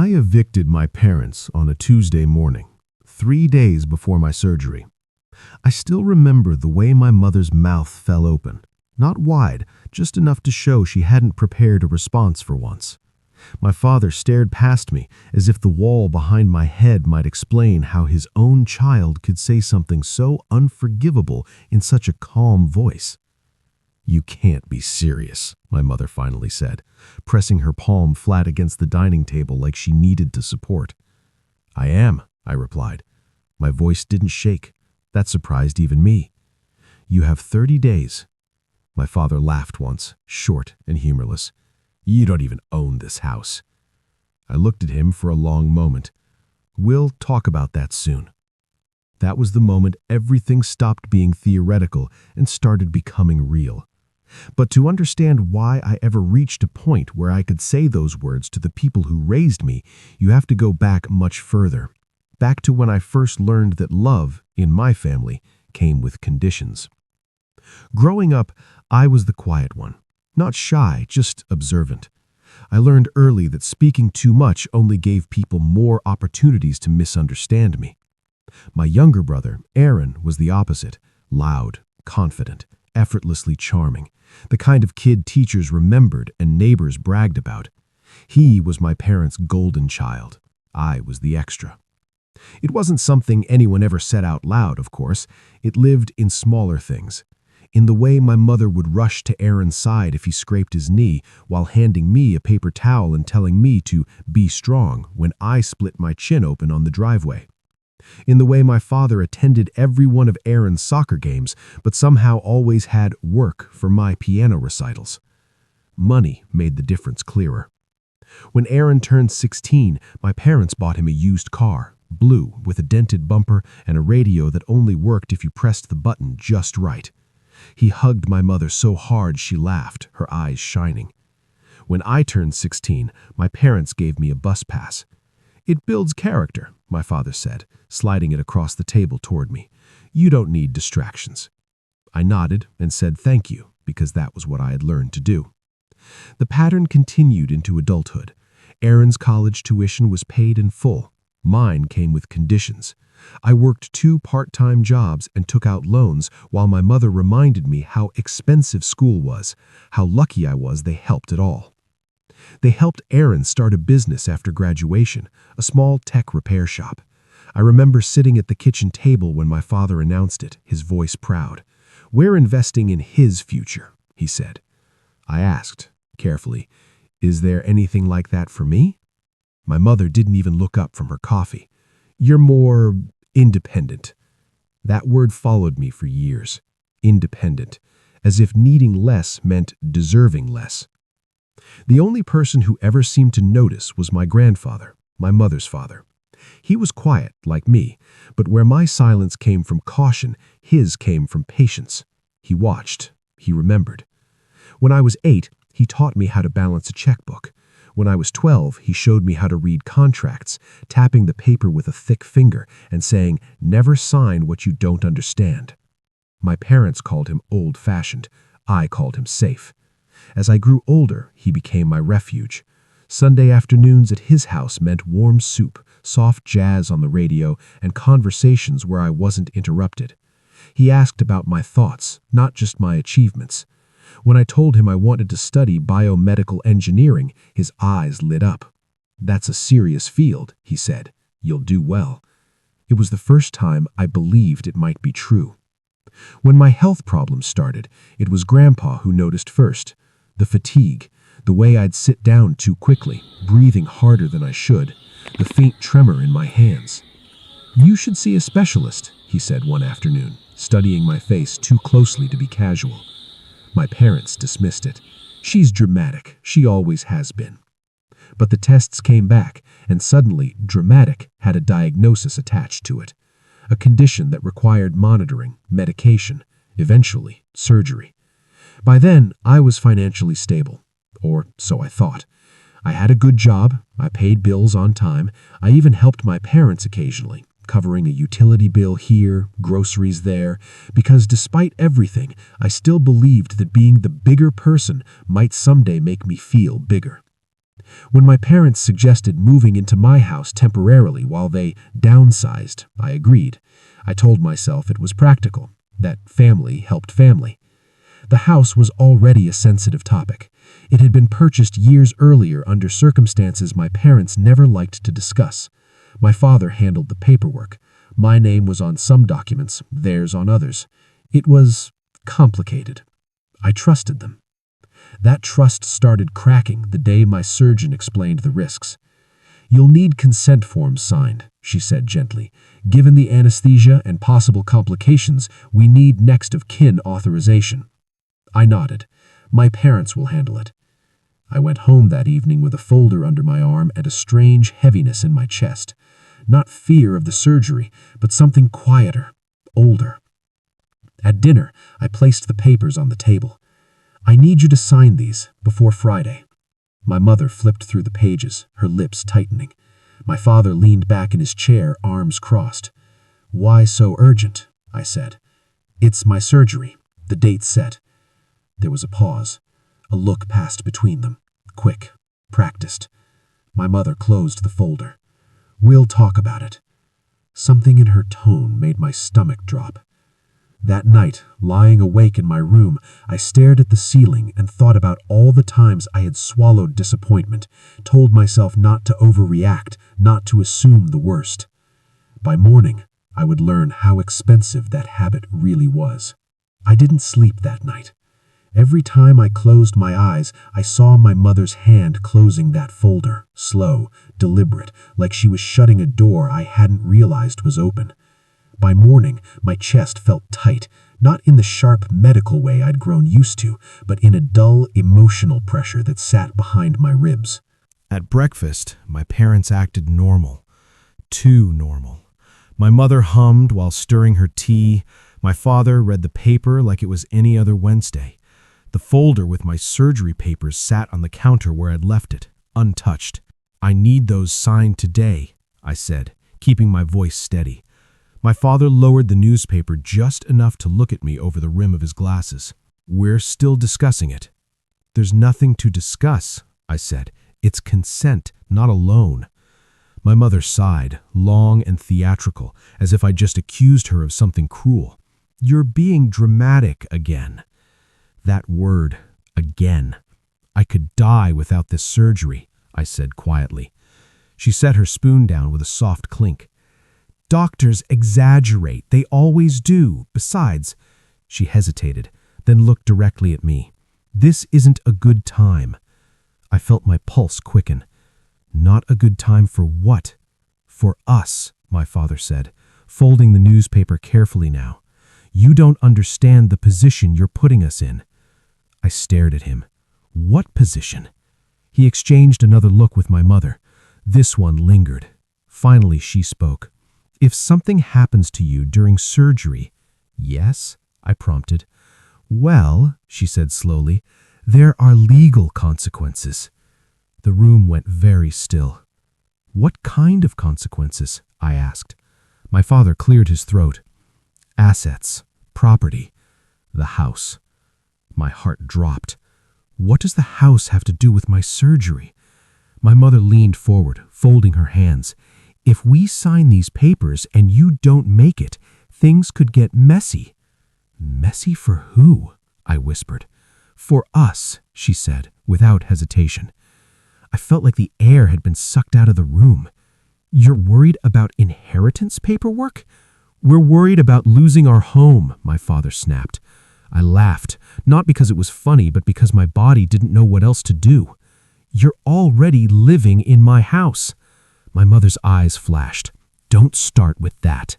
I evicted my parents on a Tuesday morning, 3 days before my surgery. I still remember the way my mother's mouth fell open, not wide, just enough to show she hadn't prepared a response for once. My father stared past me as if the wall behind my head might explain how his own child could say something so unforgivable in such a calm voice. "You can't be serious," my mother finally said, pressing her palm flat against the dining table like she needed to support. "I am," I replied. My voice didn't shake. That surprised even me. "You have 30 days. My father laughed once, short and humorless. "You don't even own this house." I looked at him for a long moment. "We'll talk about that soon." That was the moment everything stopped being theoretical and started becoming real. But to understand why I ever reached a point where I could say those words to the people who raised me, you have to go back much further. Back to when I first learned that love, in my family, came with conditions. Growing up, I was the quiet one. Not shy, just observant. I learned early that speaking too much only gave people more opportunities to misunderstand me. My younger brother, Aaron, was the opposite. Loud, confident, effortlessly charming. The kind of kid teachers remembered and neighbors bragged about. He was my parents' golden child. I was the extra. It wasn't something anyone ever said out loud, of course. It lived in smaller things. In the way my mother would rush to Aaron's side if he scraped his knee while handing me a paper towel and telling me to be strong when I split my chin open on the driveway. In the way my father attended every one of Aaron's soccer games, but somehow always had work for my piano recitals. Money made the difference clearer. When Aaron turned 16, my parents bought him a used car, blue, with a dented bumper and a radio that only worked if you pressed the button just right. He hugged my mother so hard she laughed, her eyes shining. When I turned 16, my parents gave me a bus pass. "It builds character," my father said, sliding it across the table toward me. "You don't need distractions." I nodded and said thank you, because that was what I had learned to do. The pattern continued into adulthood. Aaron's college tuition was paid in full. Mine came with conditions. I worked 2 part-time jobs and took out loans while my mother reminded me how expensive school was, how lucky I was they helped at all. They helped Aaron start a business after graduation, a small tech repair shop. I remember sitting at the kitchen table when my father announced it, his voice proud. "We're investing in his future," he said. I asked, carefully, "Is there anything like that for me?" My mother didn't even look up from her coffee. "You're more independent." That word followed me for years. Independent, as if needing less meant deserving less. The only person who ever seemed to notice was my grandfather, my mother's father. He was quiet, like me, but where my silence came from caution, his came from patience. He watched. He remembered. When I was 8, he taught me how to balance a checkbook. When I was 12, he showed me how to read contracts, tapping the paper with a thick finger and saying, "Never sign what you don't understand." My parents called him old-fashioned. I called him safe. As I grew older, he became my refuge. Sunday afternoons at his house meant warm soup, soft jazz on the radio, and conversations where I wasn't interrupted. He asked about my thoughts, not just my achievements. When I told him I wanted to study biomedical engineering, his eyes lit up. "That's a serious field," he said. "You'll do well." It was the first time I believed it might be true. When my health problems started, it was Grandpa who noticed first. The fatigue, the way I'd sit down too quickly, breathing harder than I should, the faint tremor in my hands. "You should see a specialist," he said one afternoon, studying my face too closely to be casual. My parents dismissed it. "She's dramatic. She always has been." But the tests came back, and suddenly, dramatic had a diagnosis attached to it. A condition that required monitoring, medication, eventually surgery. By then, I was financially stable, or so I thought. I had a good job, I paid bills on time, I even helped my parents occasionally, covering a utility bill here, groceries there, because despite everything, I still believed that being the bigger person might someday make me feel bigger. When my parents suggested moving into my house temporarily while they downsized, I agreed. I told myself it was practical, that family helped family. The house was already a sensitive topic. It had been purchased years earlier under circumstances my parents never liked to discuss. My father handled the paperwork. My name was on some documents, theirs on others. It was complicated. I trusted them. That trust started cracking the day my surgeon explained the risks. "You'll need consent forms signed," she said gently. "Given the anesthesia and possible complications, we need next of kin authorization." I nodded. "My parents will handle it." I went home that evening with a folder under my arm and a strange heaviness in my chest. Not fear of the surgery, but something quieter, older. At dinner, I placed the papers on the table. "I need you to sign these before Friday." My mother flipped through the pages, her lips tightening. My father leaned back in his chair, arms crossed. "Why so urgent?" I said. "It's my surgery. The date's set." There was a pause. A look passed between them. Quick, practiced. My mother closed the folder. "We'll talk about it." Something in her tone made my stomach drop. That night, lying awake in my room, I stared at the ceiling and thought about all the times I had swallowed disappointment, told myself not to overreact, not to assume the worst. By morning, I would learn how expensive that habit really was. I didn't sleep that night. Every time I closed my eyes, I saw my mother's hand closing that folder, slow, deliberate, like she was shutting a door I hadn't realized was open. By morning, my chest felt tight, not in the sharp medical way I'd grown used to, but in a dull, emotional pressure that sat behind my ribs. At breakfast, my parents acted normal. Too normal. My mother hummed while stirring her tea. My father read the paper like it was any other Wednesday. The folder with my surgery papers sat on the counter where I'd left it, untouched. "I need those signed today," I said, keeping my voice steady. My father lowered the newspaper just enough to look at me over the rim of his glasses. "We're still discussing it." "There's nothing to discuss," I said. "It's consent, not a loan." My mother sighed, long and theatrical, as if I just accused her of something cruel. "You're being dramatic again." That word, again. "I could die without this surgery," I said quietly. She set her spoon down with a soft clink. "Doctors exaggerate. They always do. Besides," she hesitated, then looked directly at me. "This isn't a good time." I felt my pulse quicken. "Not a good time for what?" "For us," my father said, folding the newspaper carefully now. "You don't understand the position you're putting us in." I stared at him. "What position?" He exchanged another look with my mother. This one lingered. Finally, she spoke. "If something happens to you during surgery—" "Yes?" I prompted. "Well," she said slowly, "there are legal consequences." The room went very still. "What kind of consequences?" I asked. My father cleared his throat. "Assets, property, the house." My heart dropped. "What does the house have to do with my surgery?" My mother leaned forward, folding her hands. "If we sign these papers and you don't make it, things could get messy." "Messy for who?" I whispered. "For us," she said, without hesitation. I felt like the air had been sucked out of the room. "You're worried about inheritance paperwork?" "We're worried about losing our home," my father snapped. I laughed, not because it was funny, but because my body didn't know what else to do. "You're already living in my house." My mother's eyes flashed. "Don't start with that."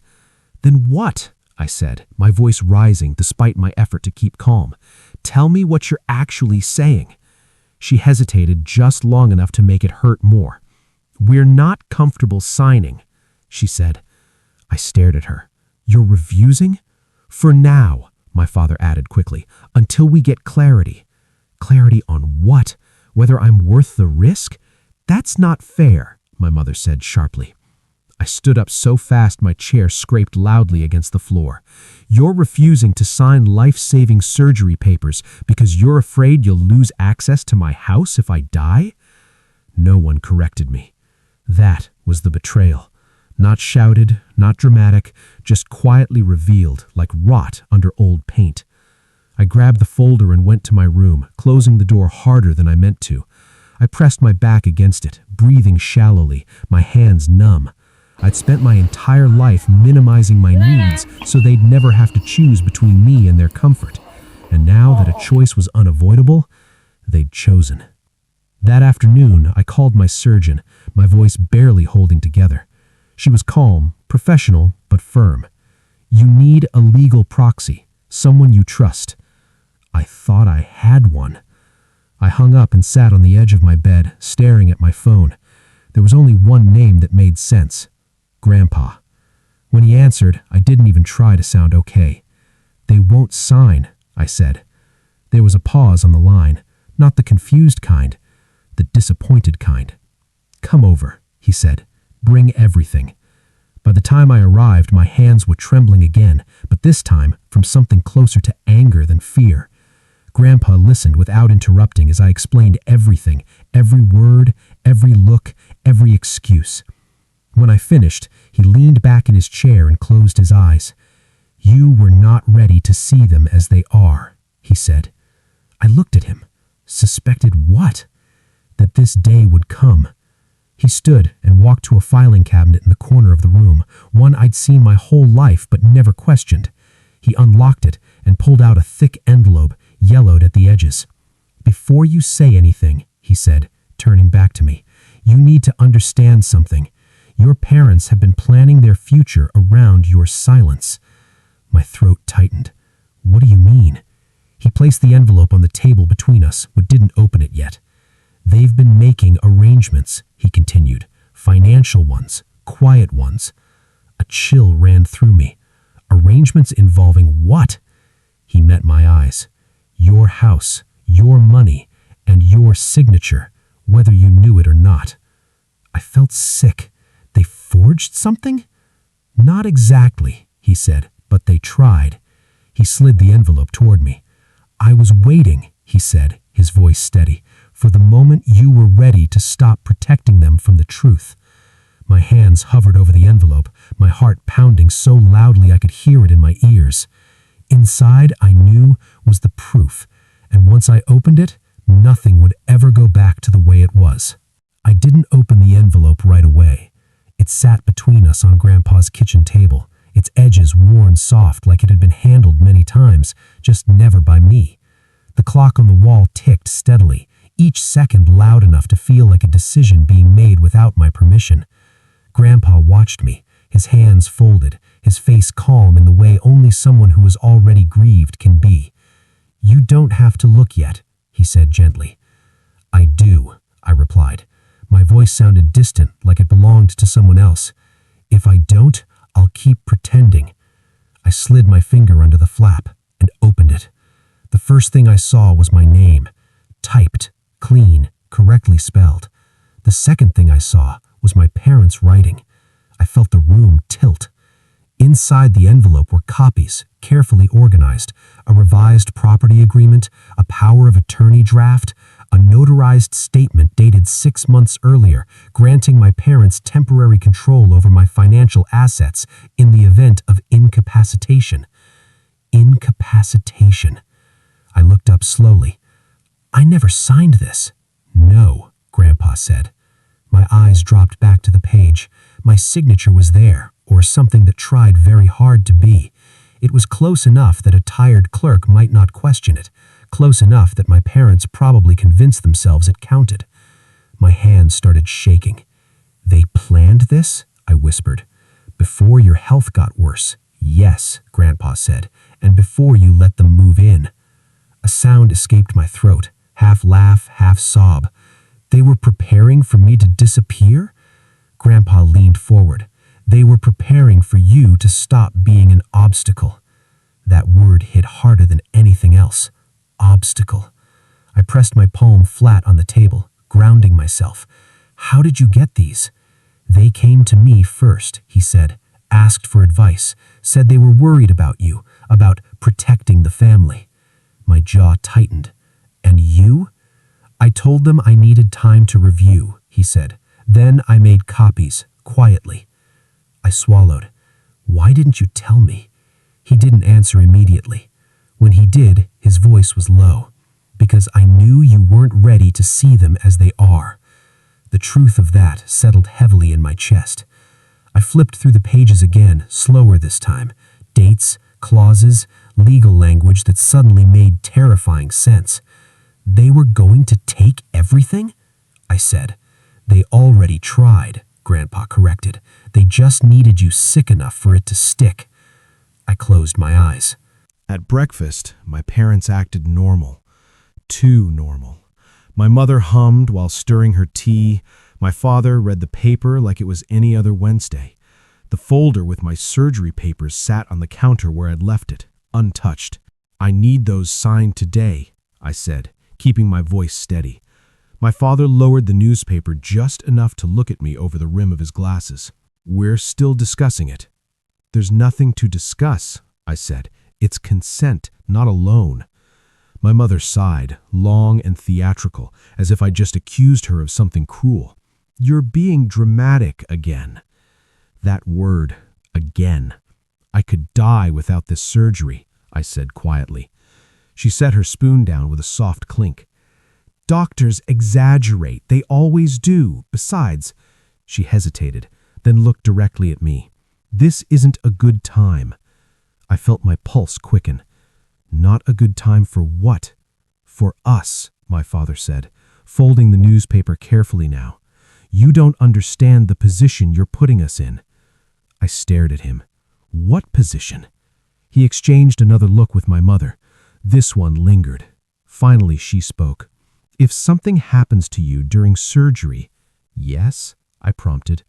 "Then what?" I said, my voice rising despite my effort to keep calm. "Tell me what you're actually saying." She hesitated just long enough to make it hurt more. "We're not comfortable signing," she said. I stared at her. "You're refusing?" "For now," my father added quickly, "until we get clarity." "Clarity on what? Whether I'm worth the risk?" "That's not fair," my mother said sharply. I stood up so fast my chair scraped loudly against the floor. "You're refusing to sign life-saving surgery papers because you're afraid you'll lose access to my house if I die?" No one corrected me. That was the betrayal. Not shouted, not dramatic, just quietly revealed like rot under old paint. I grabbed the folder and went to my room, closing the door harder than I meant to. I pressed my back against it, breathing shallowly, my hands numb. I'd spent my entire life minimizing my needs so they'd never have to choose between me and their comfort. And now that a choice was unavoidable, they'd chosen. That afternoon, I called my surgeon, my voice barely holding together. She was calm, professional, but firm. You need a legal proxy, someone you trust. I thought I had one. I hung up and sat on the edge of my bed, staring at my phone. There was only one name that made sense: Grandpa. When he answered, I didn't even try to sound okay. "They won't sign," I said. There was a pause on the line, not the confused kind, the disappointed kind. "Come over," he said. "Bring everything." By the time I arrived, my hands were trembling again, but this time from something closer to anger than fear. Grandpa listened without interrupting as I explained everything, every word, every look, every excuse. When I finished, he leaned back in his chair and closed his eyes. "You were not ready to see them as they are," he said. I looked at him. Suspected what? That this day would come. He stood and walked to a filing cabinet in the corner of the room, one I'd seen my whole life but never questioned. He unlocked it and pulled out a thick envelope, yellowed at the edges. "Before you say anything," he said, turning back to me, "you need to understand something. Your parents have been planning their future around your silence." My throat tightened. "What do you mean?" He placed the envelope on the table between us, but didn't open it yet. "They've been making arrangements," he continued. "Financial ones, quiet ones." A chill ran through me. Arrangements involving what? He met my eyes. "Your house, your money, and your signature, whether you knew it or not." I felt sick. They forged something? "Not exactly," he said, "but they tried." He slid the envelope toward me. "I was waiting," he said, his voice steady, "for the moment you were ready to stop protecting them from the truth." My hands hovered over the envelope, my heart pounding so loudly I could hear it in my ears. Inside, I knew, was the proof, and once I opened it, nothing would ever go back to the way it was. I didn't open the envelope right away. It sat between us on Grandpa's kitchen table, its edges worn soft like it had been handled many times, just never by me. The clock on the wall ticked steadily, each second loud enough to feel like a decision being made without my permission. Grandpa watched me, his hands folded, his face calm in the way only someone who is already grieved can be. "You don't have to look yet," he said gently. "I do," I replied. My voice sounded distant, like it belonged to someone else. "If I don't, I'll keep pretending." I slid my finger under the flap and opened it. The first thing I saw was my name, typed, clean, correctly spelled. The second thing I saw was my parents' writing. I felt the room tilt. Inside the envelope were copies, carefully organized, a revised property agreement, a power of attorney draft, a notarized statement dated 6 months earlier, granting my parents temporary control over my financial assets in the event of incapacitation. Incapacitation. I looked up slowly. "I never signed this." "No," Grandpa said. My eyes dropped back to the page. My signature was there, or something that tried very hard to be. It was close enough that a tired clerk might not question it, close enough that my parents probably convinced themselves it counted. My hands started shaking. "They planned this?" I whispered. "Before your health got worse." "Yes," Grandpa said, "and before you let them move in." A sound escaped my throat, half laugh, half sob. "They were preparing for me to disappear?" Grandpa leaned forward. "They were preparing for you to stop being an obstacle." That word hit harder than anything else. Obstacle. I pressed my palm flat on the table, grounding myself. "How did you get these?" "They came to me first," he said, "asked for advice, said they were worried about you, about protecting the family." My jaw tightened. "And you?" "I told them I needed time to review," he said. Then I made copies, quietly. I swallowed. Why didn't you tell me? He didn't answer immediately. When he did, his voice was low. Because I knew you weren't ready to see them as they are. The truth of that settled heavily in my chest. I flipped through the pages again, slower this time. Dates, clauses, legal language that suddenly made terrifying sense. They were going to take everything? I said. They already tried, Grandpa corrected. They just needed you sick enough for it to stick. I closed my eyes. At breakfast, my parents acted normal. Too normal. My mother hummed while stirring her tea. My father read the paper like it was any other Wednesday. The folder with my surgery papers sat on the counter where I'd left it, untouched. I need those signed today, I said, keeping my voice steady. My father lowered the newspaper just enough to look at me over the rim of his glasses. We're still discussing it. There's nothing to discuss, I said. It's consent, not a loan. My mother sighed, long and theatrical, as if I'd just accused her of something cruel. You're being dramatic again. That word, again. I could die without this surgery, I said quietly. She set her spoon down with a soft clink. Doctors exaggerate. They always do. Besides, she hesitated, then looked directly at me. This isn't a good time. I felt my pulse quicken. Not a good time for what? For us, my father said, folding the newspaper carefully now. You don't understand the position you're putting us in. I stared at him. What position? He exchanged another look with my mother. This one lingered. Finally, she spoke. If something happens to you during surgery— Yes, I prompted.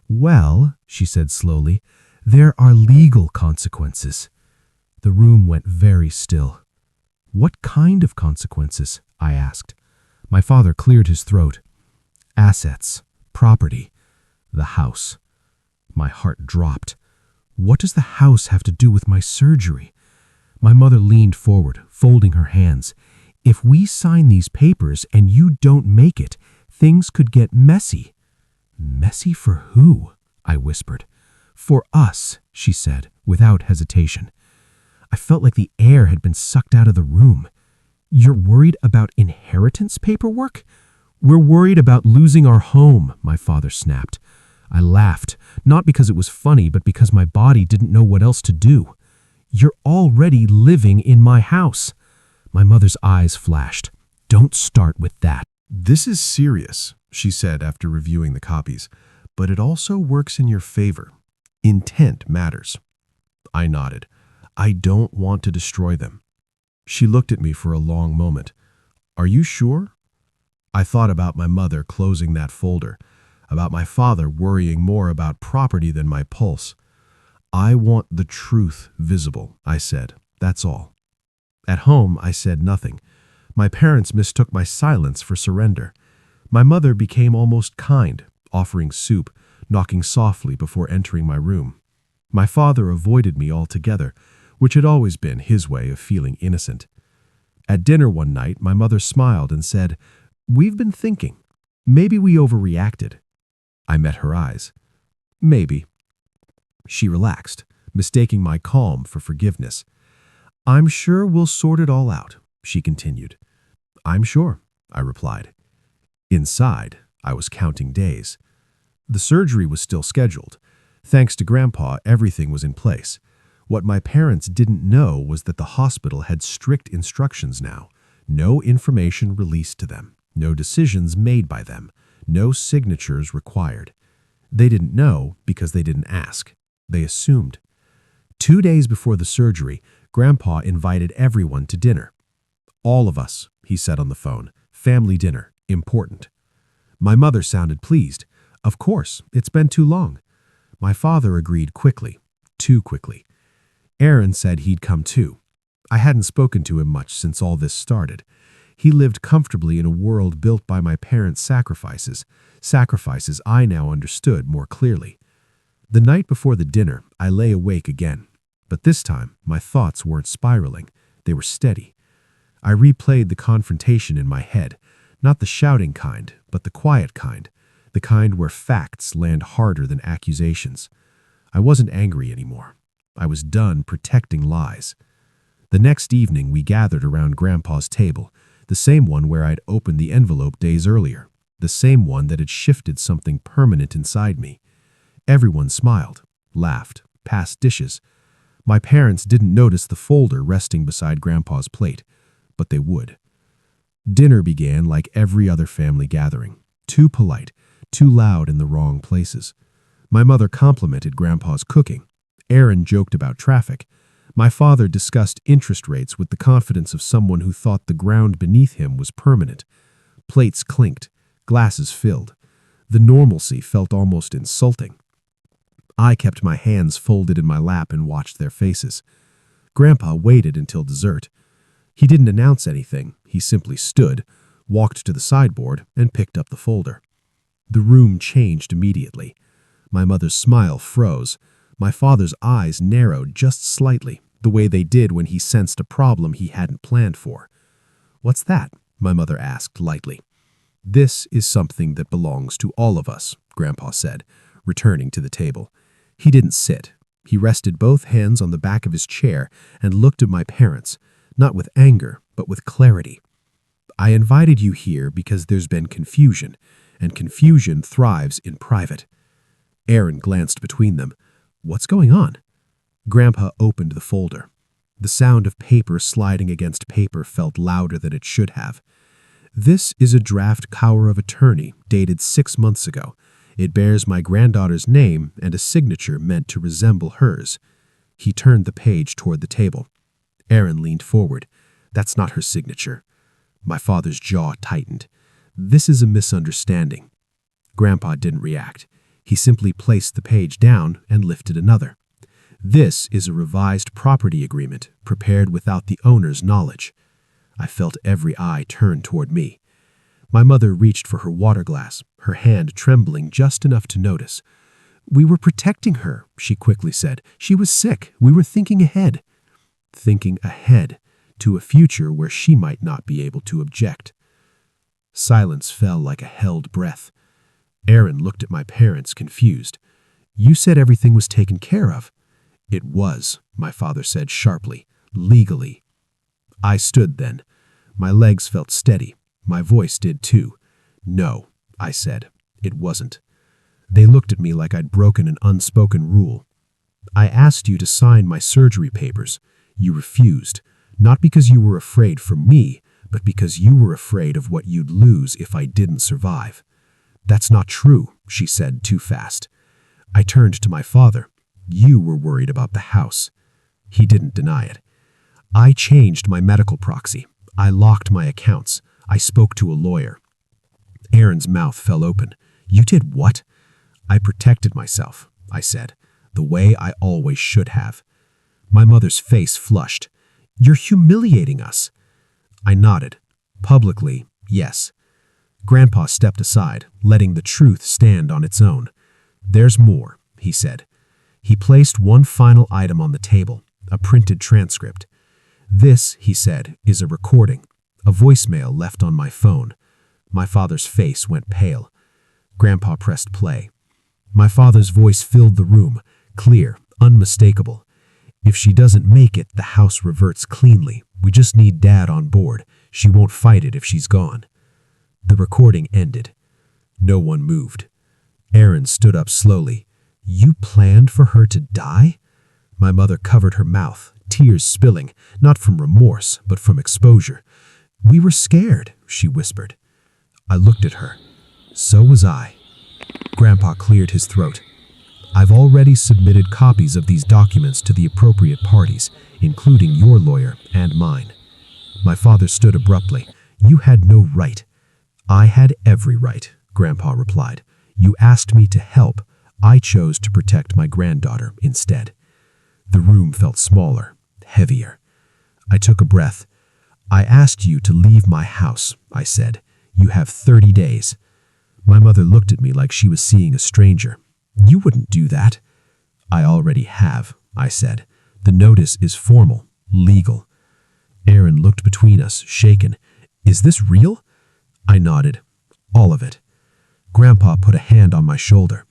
Well, she said slowly, there are legal consequences. The room went very still. What kind of consequences? I asked. My father cleared his throat. Assets, property, the house. My heart dropped. What does the house have to do with my surgery? My mother leaned forward, folding her hands. If we sign these papers and you don't make it, things could get messy. Messy for who? I whispered. For us, she said, without hesitation. I felt like the air had been sucked out of the room. You're worried about inheritance paperwork? We're worried about losing our home, my father snapped. I laughed, not because it was funny, but because my body didn't know what else to do. You're already living in my house. My mother's eyes flashed. Don't start with that. This is serious, she said after reviewing the copies, but it also works in your favor. Intent matters. I nodded. I don't want to destroy them. She looked at me for a long moment. Are you sure? I thought about my mother closing that folder, about my father worrying more about property than my pulse. I want the truth visible, I said. That's all. At home, I said nothing. My parents mistook my silence for surrender. My mother became almost kind, offering soup, knocking softly before entering my room. My father avoided me altogether, which had always been his way of feeling innocent. At dinner one night, my mother smiled and said, "We've been thinking. Maybe we overreacted." I met her eyes. Maybe. She relaxed, mistaking my calm for forgiveness. I'm sure we'll sort it all out, she continued. I'm sure, I replied. Inside, I was counting days. The surgery was still scheduled. Thanks to Grandpa, everything was in place. What my parents didn't know was that the hospital had strict instructions now. No information released to them, no decisions made by them, no signatures required. They didn't know because they didn't ask. They assumed. 2 days before the surgery, Grandpa invited everyone to dinner. All of us, he said on the phone. Family dinner, important. My mother sounded pleased. Of course, it's been too long. My father agreed quickly, too quickly. Aaron said he'd come too. I hadn't spoken to him much since all this started. He lived comfortably in a world built by my parents' sacrifices, sacrifices I now understood more clearly. The night before the dinner, I lay awake again. But this time, my thoughts weren't spiraling. They were steady. I replayed the confrontation in my head, not the shouting kind, but the quiet kind. the kind where facts land harder than accusations. I wasn't angry anymore. I was done protecting lies. The next evening, we gathered around Grandpa's table, the same one where I'd opened the envelope days earlier, the same one that had shifted something permanent inside me. Everyone smiled, laughed, passed dishes. My parents didn't notice the folder resting beside Grandpa's plate, but they would. Dinner began like every other family gathering, too polite, too loud in the wrong places. My mother complimented Grandpa's cooking. Aaron joked about traffic. My father discussed interest rates with the confidence of someone who thought the ground beneath him was permanent. Plates clinked, glasses filled. The normalcy felt almost insulting. I kept my hands folded in my lap and watched their faces. Grandpa waited until dessert. He didn't announce anything. He simply stood, walked to the sideboard, and picked up the folder. The room changed immediately. My mother's smile froze. My father's eyes narrowed just slightly, the way they did when he sensed a problem he hadn't planned for. "What's that?" my mother asked lightly. "This is something that belongs to all of us," Grandpa said, returning to the table. He didn't sit. He rested both hands on the back of his chair and looked at my parents, not with anger, but with clarity. "I invited you here because there's been confusion, and confusion thrives in private." Aaron glanced between them. "What's going on?" Grandpa opened the folder. The sound of paper sliding against paper felt louder than it should have. "This is a draft power of attorney dated 6 months ago. It bears my granddaughter's name and a signature meant to resemble hers." He turned the page toward the table. Aaron leaned forward. "That's not her signature." My father's jaw tightened. "This is a misunderstanding." Grandpa didn't react. He simply placed the page down and lifted another. "This is a revised property agreement prepared without the owner's knowledge." I felt every eye turn toward me. My mother reached for her water glass, her hand trembling just enough to notice. "We were protecting her," she quickly said. "She was sick. We were thinking ahead." Thinking ahead to a future where she might not be able to object. Silence fell like a held breath. Aaron looked at my parents, confused. "You said everything was taken care of." "It was," my father said sharply, "legally." I stood then. My legs felt steady. My voice did too. "No," I said. "It wasn't." They looked at me like I'd broken an unspoken rule. "I asked you to sign my surgery papers. You refused, not because you were afraid for me, but because you were afraid of what you'd lose if I didn't survive." "That's not true," she said too fast. I turned to my father. "You were worried about the house." He didn't deny it. "I changed my medical proxy. I locked my accounts. I spoke to a lawyer." Aaron's mouth fell open. "You did what?" "I protected myself," I said, "the way I always should have." My mother's face flushed. "You're humiliating us." I nodded. Publicly, yes. Grandpa stepped aside, letting the truth stand on its own. "There's more," he said. He placed one final item on the table, a printed transcript. "This," he said, "is a recording, a voicemail left on my phone." My father's face went pale. Grandpa pressed play. My father's voice filled the room, clear, unmistakable. "If she doesn't make it, the house reverts cleanly. We just need Dad on board. She won't fight it if she's gone." The recording ended. No one moved. Aaron stood up slowly. "You planned for her to die?" My mother covered her mouth, tears spilling, not from remorse, but from exposure. "We were scared," she whispered. I looked at her. So was I. Grandpa cleared his throat. "I've already submitted copies of these documents to the appropriate parties, including your lawyer and mine." My father stood abruptly. "You had no right." "I had every right," Grandpa replied. "You asked me to help. I chose to protect my granddaughter instead." The room felt smaller, heavier. I took a breath. "I asked you to leave my house," I said. "You have 30 days. My mother looked at me like she was seeing a stranger. "You wouldn't do that." "I already have," I said. "The notice is formal, legal." Aaron looked between us, shaken. "Is this real?" I nodded. "All of it." Grandpa put a hand on my shoulder.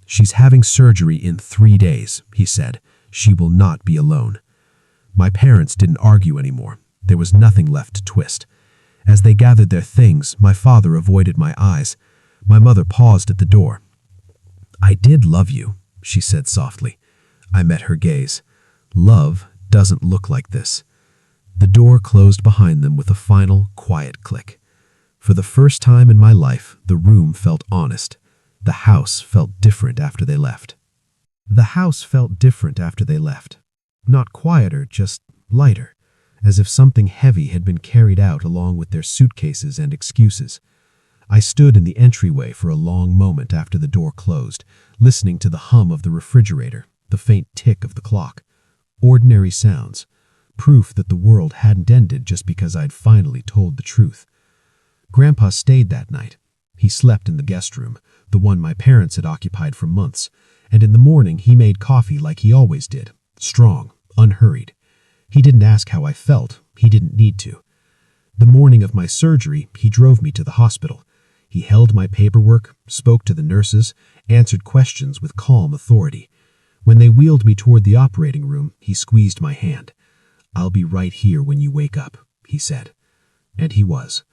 "She's having surgery in 3 days," he said. "She will not be alone." My parents didn't argue anymore. There was nothing left to twist. As they gathered their things, my father avoided my eyes. My mother paused at the door. "I did love you," she said softly. I met her gaze. Love doesn't look like this. The door closed behind them with a final, quiet click. For the first time in my life, the room felt honest. The house felt different after they left. Not quieter, just lighter, as if something heavy had been carried out along with their suitcases and excuses. I stood in the entryway for a long moment after the door closed, listening to the hum of the refrigerator, the faint tick of the clock. Ordinary sounds, proof that the world hadn't ended just because I'd finally told the truth. Grandpa stayed that night. He slept in the guest room, the one my parents had occupied for months, and in the morning he made coffee like he always did, strong, unhurried. He didn't ask how I felt. He didn't need to. The morning of my surgery, he drove me to the hospital. He held my paperwork, spoke to the nurses, answered questions with calm authority. When they wheeled me toward the operating room, he squeezed my hand. "I'll be right here when you wake up," he said. And he was.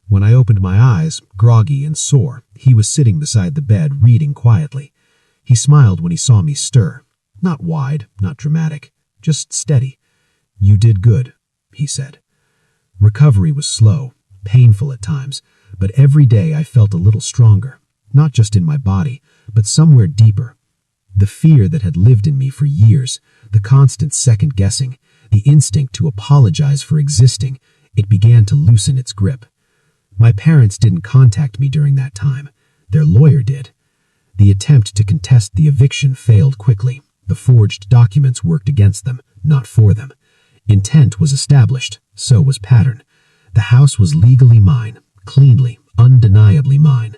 When I opened my eyes, groggy and sore, he was sitting beside the bed, reading quietly. He smiled when he saw me stir. Not wide, not dramatic, just steady. "You did good," he said. Recovery was slow, painful at times, but every day I felt a little stronger, not just in my body, but somewhere deeper. The fear that had lived in me for years, the constant second-guessing, the instinct to apologize for existing, it began to loosen its grip. My parents didn't contact me during that time. Their lawyer did. The attempt to contest the eviction failed quickly. The forged documents worked against them, not for them. Intent was established, so was pattern. The house was legally mine, cleanly, undeniably mine.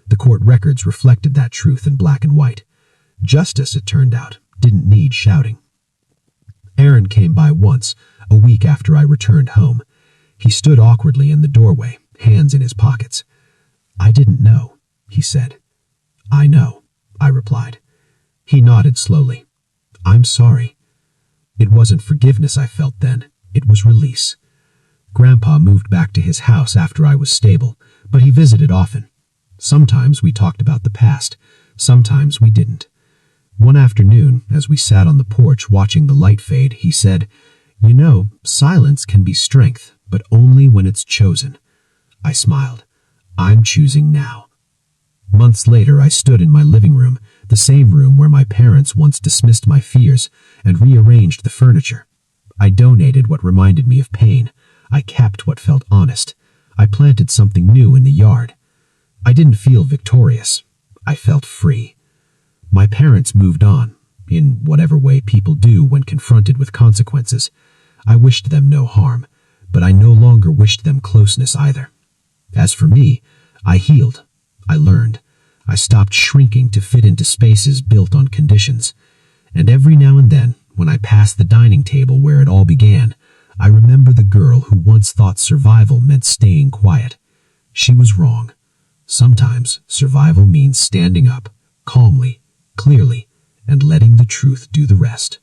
The court records reflected that truth in black and white. Justice, it turned out, didn't need shouting. Aaron came by once, a week after I returned home. He stood awkwardly in the doorway, hands in his pockets. "I didn't know," he said. "I know," I replied. He nodded slowly. "I'm sorry." It wasn't forgiveness I felt then. It was release. Grandpa moved back to his house after I was stable, but he visited often. Sometimes we talked about the past. Sometimes we didn't. One afternoon, as we sat on the porch watching the light fade, he said, "You know, silence can be strength, but only when it's chosen." I smiled. "I'm choosing now." Months later, I stood in my living room, the same room where my parents once dismissed my fears, and rearranged the furniture. I donated what reminded me of pain. I kept what felt honest. I planted something new in the yard. I didn't feel victorious. I felt free. My parents moved on, in whatever way people do when confronted with consequences. I wished them no harm, but I no longer wished them closeness either. As for me, I healed. I learned. I stopped shrinking to fit into spaces built on conditions. And every now and then, when I pass the dining table where it all began, I remember the girl who once thought survival meant staying quiet. She was wrong. Sometimes survival means standing up, calmly, clearly, and letting the truth do the rest.